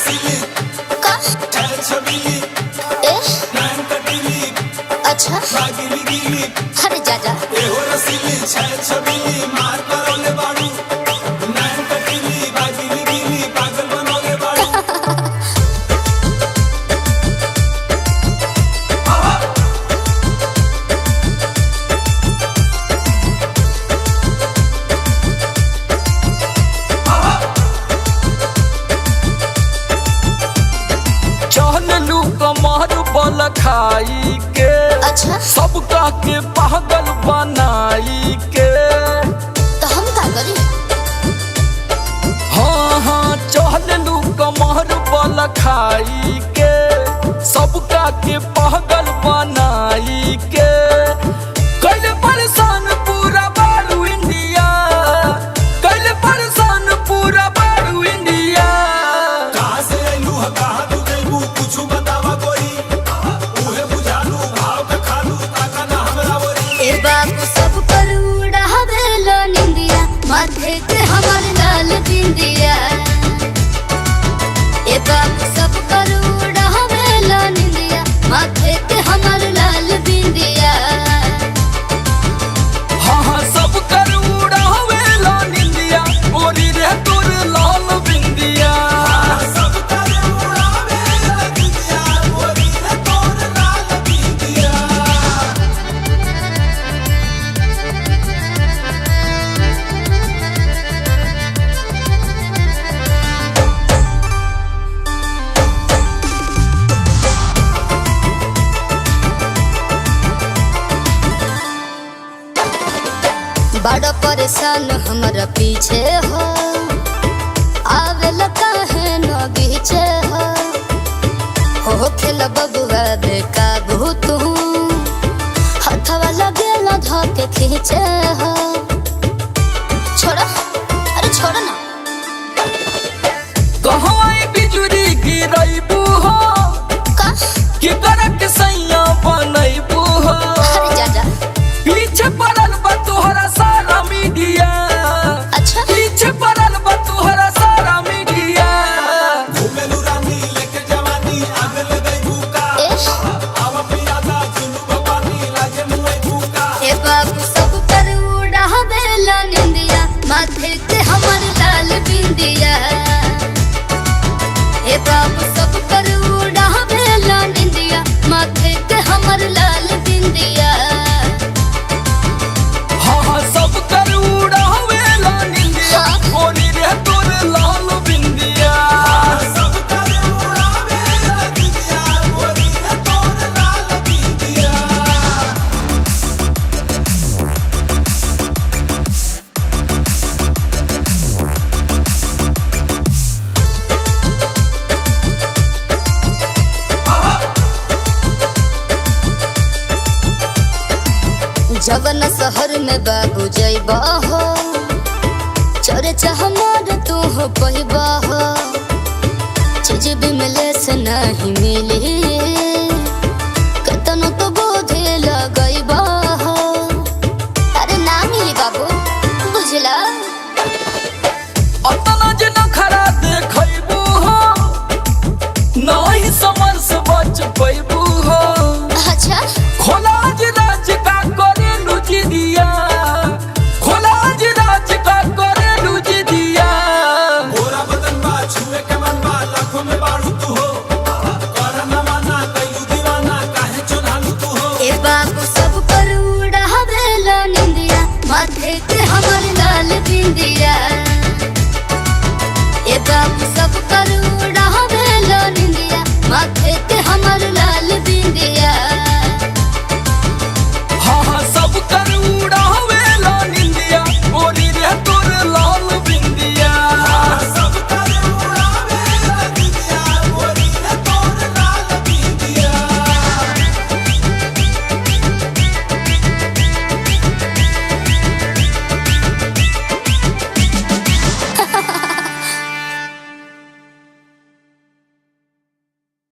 रसीली का छैल छबीली ए नैन कटीली अच्छा बागिली गीली अरे जा जा ए हो रसीली छैल छबीली मार करोले बाड़ू नैन कटीली बागिली गीली पागल बनोले बाड़ू चहलू कमर बल खाई के अच्छा सबका के पागल बनाई के। तो हम का करी हाँ हाँ चहलू कमर बल खाई के सबका के पागल बनाई के। कैले परेशान पूरा बारू इंडिया, कैले परेशान पूरा बारू इंडिया। कहाँ से आइलू है कहाँ तू गइलू कुछु बतावा कोई उहे बुझालू भाव पे खालू ताका ना हमरा वरी ए बाबू सब पर उड़ावेलो निंदिया माथे के हमर लाल बिंदिया। ए बाबू सब पर उड़ावेलो निंदिया माथे के हमर लाल बिंदिया। हाँ हाँ सब कर उड़ावेला निंदिया गोरी रे तोर लाल बिंदिया। सब करे उड़ावे लगिया गोरी रे तोर लाल बिंदिया। बड़ा परेशान हमरा पीछे हो आवेला काहे न बीचे हो खेल बबुआ बेकाबू तू हथवा लगेला धके खींचे हो। छोड़ा अरे छोड़ा ना कहवा बिजुरी गिरैबू हो का कि करक सैया बनैबू हो। अरे जा जा पीछे पड़ल बा तोहरा सारा मीडिया, अच्छा पीछे पड़ल बा तोहरा सारा मीडिया। घूमेलू रानी लेके जवानी आगल गइबू का ए आवा पियादा जुलू भवानी लागे मुए भूका। ए बाबू सब पर उड़ावेला निंदिया माथे के हमर लाल बिंदिया। ए बाबू सब पर उड़ावेला निंदिया माथे के हमर लाल बिंदिया। हाँ हाँ सब कर उड़ावेला निंदिया गोरी रे तोर लाल बिंदिया। सब करे उड़ावे लगिया गोरी रे तोर लाल बिंदिया। जवन शहर में बाबू जइबा हो चोरे चाह मार तू हो पहिबा हो चीज भी मिले से नहीं मिली कतनो तो बोधे लगइबा हो। अरे ना मिली बाबू बुझला अतना जे नखरा देखैबू हो नहीं समर से बच पैबू हो। अच्छा खोला आज राज का करे लुचि दिया, खोला आज राज का करे लुचि दिया। गोरा बदन बा छुए के मन बा लाखों में बाड़ू तू हो कर न माना कइलू दीवाना काहे चुनालू तू हो। ए बाबू सब पर उड़ावेला निंदिया माथे के हमर लाल बिंदिया। ए बाबू सब पर उड़ावेला निंदिया माथे के हम